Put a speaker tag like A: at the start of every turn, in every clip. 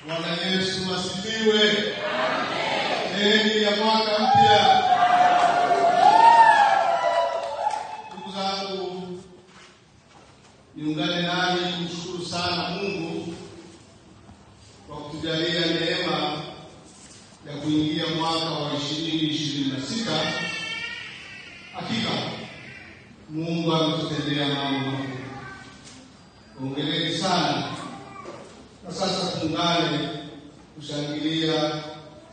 A: Bwana Yesu asifiwe. Heri ya mwaka mpya. Ndugu zangu, niungane nani kumshukuru sana Mungu kwa kutujalia neema ya kuingia mwaka wa 2026. Hakika Mungu ametutendea mambo makubwa. Hongereni sana. Na sasa tuungane kushangilia,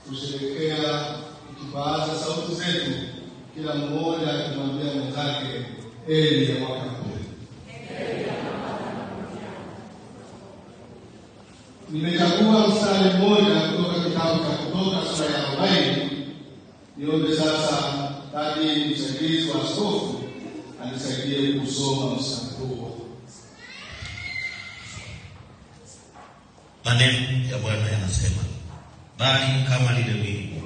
A: kusherehekea, tukipaza sauti zetu, kila mmoja akimwambia mwenzake heri ya mwaka mpya. Nimechagua mstari mmoja kutoka kitabu cha Kutoka sura ya 40. Niombe sasa hadi msaidizi wa askofu anisaidie kusoma mstari huo.
B: Maneno ya Bwana yanasema, bali kama lile wingu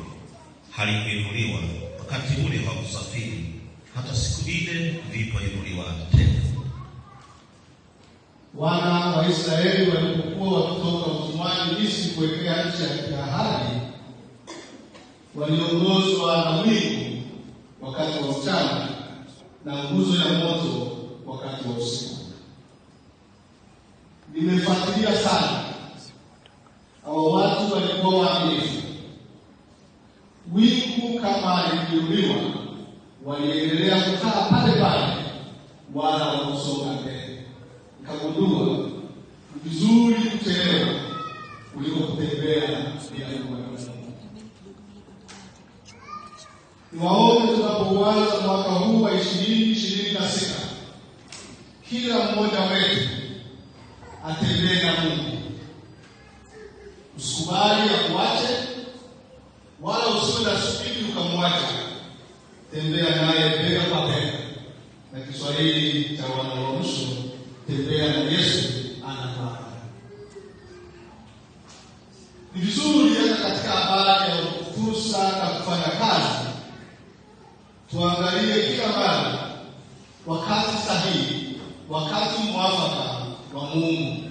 B: halikuinuliwa wakati ule wa kusafiri, hata siku ile ilipoinuliwa tena.
A: Wana wa Israeli walipokuwa wakitoka utumwani Misri kuelekea nchi ya ahadi, waliongozwa na wingu wakati wa mchana na nguzo ya moto wakati wa usiku. Nimefuatilia sana hao watu walikuwa waaminifu. Wingu kama likiuliwa, waliendelea kukaa pale pale wala kusonga mbele. Nikagundua vizuri kuchelewa kuliko kutembea bila kuanza. Niwaombe tunapoanza mwaka huu wa 2026, kila mmoja wetu atembee na Mungu. Usikubali akuache, wala usiwe na spidi ukamwacha. Tembea naye bega kwa bega. Na Kiswahili cha wanaoruhusu, tembea na Yesu ana kwa ana. Ni vizuri hata katika habari ya fursa na kufanya kazi, tuangalie kila mara wakati sahihi, wakati mwafaka wa Mungu.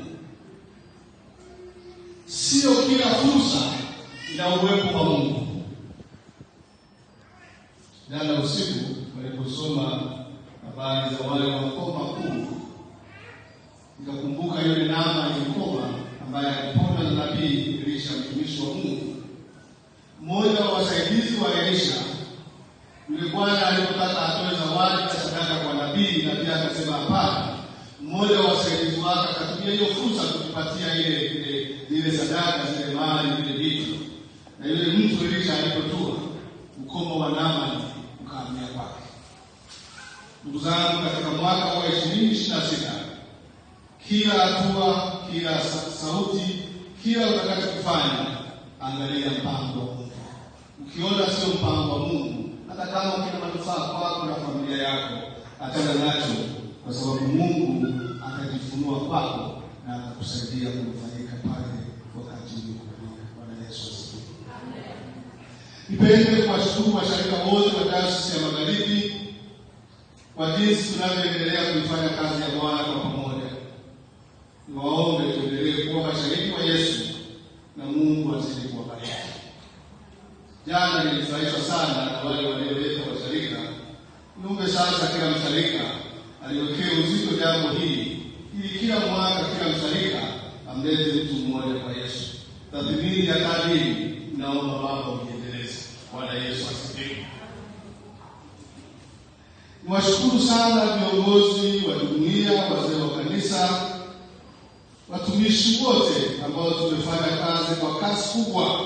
A: Sio kila fursa ina uwepo wa Mungu. Jana usiku waliposoma habari za wale wakoma kuu, nikakumbuka yule Naamani mkoma ambaye alipona na nabii Elisha, mtumishi wa Mungu. Mmoja wa wasaidizi wa Elisha, yule bwana alipotaka atoe zawadi na sadaka kwa nabii, nabii akasema hapana. Mmoja wa wasaidizi wake akatumia hiyo fursa kutupatia ile sadaka, zile mali, zile vitu. Na yule mtu Elisha alipotua, ukoma wa Naamani ukahamia kwake. Ndugu zangu, katika mwaka wa 2026, kila hatua, kila sauti, kila utakachofanya, angalia mpango wa Mungu. Ukiona sio mpango wa Mungu, hata kama kina manufaa kwako na familia yako, achana nacho, kwa sababu Mungu atajifunua kwako na atakusaidia kufanika pale wakati ulipokuja. Bwana Yesu asifiwe. Nipende kuwashukuru washirika wote wa Dayosisi ya Magharibi kwa jinsi tunavyoendelea kuifanya kazi ya Bwana kwa pamoja. Niwaombe tuendelee kuwa mashahidi wa Yesu na Mungu azidi kuwabariki. Jana nilifurahishwa sana na wale walioleta washirika. Niombe sasa kila mshirika aliwekea uzito jambo hili, ili kila mwaka kila mshirika amlete mtu mmoja kwa Yesu. Tathmini ya kadiri naomba Baba ujiendeleze. Bwana Yesu asifiwe. Niwashukuru sana viongozi wa jumuiya, wazee wa kanisa, watumishi wote ambao tumefanya kazi kwa kasi kubwa.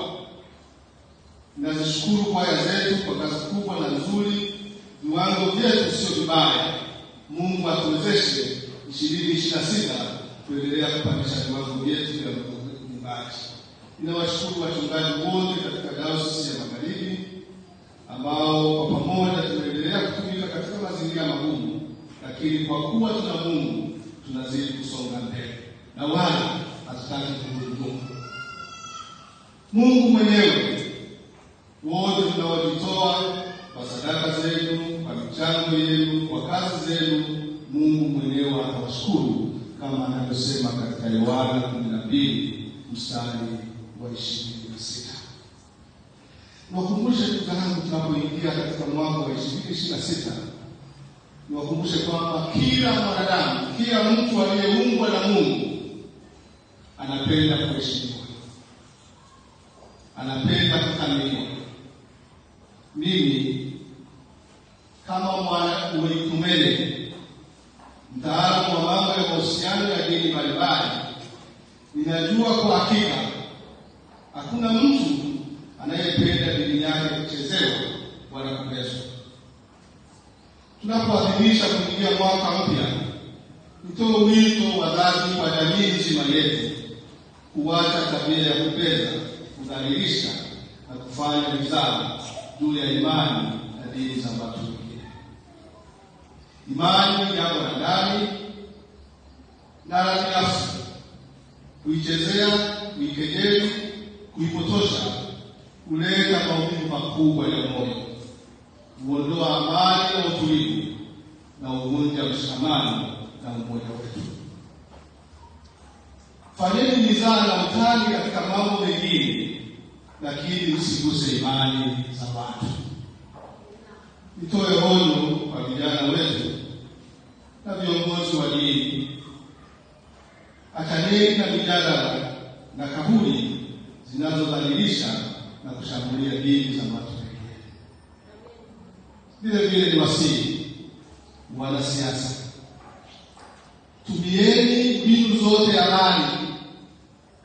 A: Ninashukuru kwaya zetu kwa kazi kubwa na nzuri. Viwango vyetu sio vibaya. Mungu atuwezeshe 2026 kuendelea kupandisha viwango vyetu vya uimbaji. Ninawashukuru wachungaji wote katika Dayosisi ya Magharibi ambao kwa pamoja tunaendelea kutumika katika mazingira magumu, lakini kwa kuwa tuna Mungu tunazidi kusonga mbele na wala hatutaki kurudi nyuma. Mungu mwenyewe, wote tunaojitoa kwa sadaka zenu, kwa michango yenu, kwa kazi zenu, Mungu mwenyewe atawashukuru kama anavyosema katika Yohana 12 mstari wa 2026. Niwakumbushe ndugu zangu, tunapoingia katika mwaka wa 2026, niwakumbushe kwamba kila mwanadamu, kila mtu aliyeumbwa na Mungu anapenda kuheshimiwa, anapenda kuthaminiwa. Mimi kama mwana mwikumene, mtaalamu wa mambo ya mahusiano ya dini mbalimbali, ninajua kwa hakika hakuna mtu anayependa dini yake kuchezewa wala kubezwa. Tunapoadhimisha kuingia mwaka mpya, nitoe wito wa dhati kwa jamii nzima yetu kuacha tabia ya kupenda, kudhalilisha na kufanya mizaa juu ya imani na dini za watu wengine. Imani ni jambo la ndani na la binafsi. Kuichezea, kuikejeli, kuipotosha huleta maumivu makubwa ya moyo, huondoa amani na utulivu, na huvunja mshikamano na umoja wetu. Fanyeni mizaa na utani katika mambo mengine, lakini msiguse imani za watu. Nitoe onyo kwa vijana wetu na viongozi wa dini. Achaneni na mijadala na kauli zinazodhalilisha na kushambulia dini za watu wengine. Vile vile ni wasihi wanasiasa, tumieni mbinu zote halali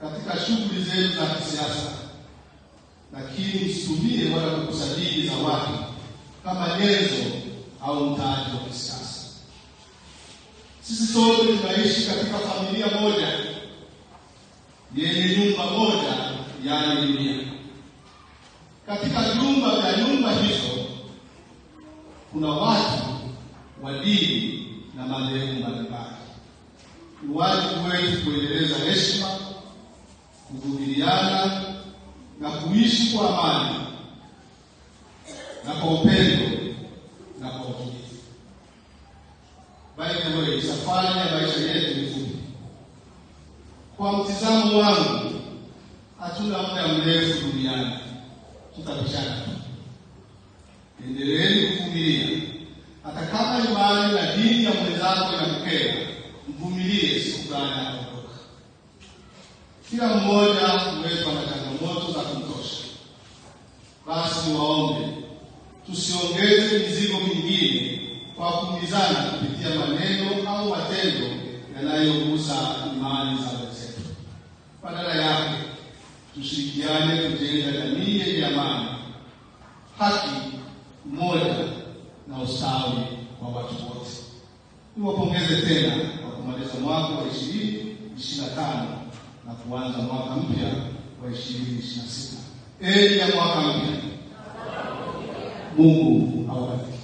A: katika shughuli zenu za kisiasa, lakini msitumie wala kukusajili za watu kama nyenzo au mtaji wa kisiasa. Sisi sote tunaishi katika familia moja yenye nyumba moja, yaani dunia. Katika nyumba hizo kuna watu wa dini na madhehebu mbalimbali. Ni wajibu wetu kuendeleza heshima, kuvumiliana na kuishi kwa amani na kwa upendo na kwa utulivu. By the way, safari ya maisha yetu ni fupi. Kwa mtizamo wangu, hatuna muda mrefu duniani, tutapishana tu. Endeleeni kuvumilia, hata kama imani na dini ya mwenzako inakukera, mvumilie, siku gani ataondoka. Kila mmoja wetu ana changamoto za kutosha. Basi niwaombe, tusiongeze mizigo mingine kwa kuumizana kupitia maneno au matendo yanayogusa imani za wenzetu. Badala yake, tushirikiane kujenga jamii yenye amani, haki, umoja na ustawi kwa watu wote. Niwapongeze tena kwa kumaliza mwaka wa 2025 na kuanza mwaka mpya wa 2026. Heri ya mwaka mpya. Mungu awabariki.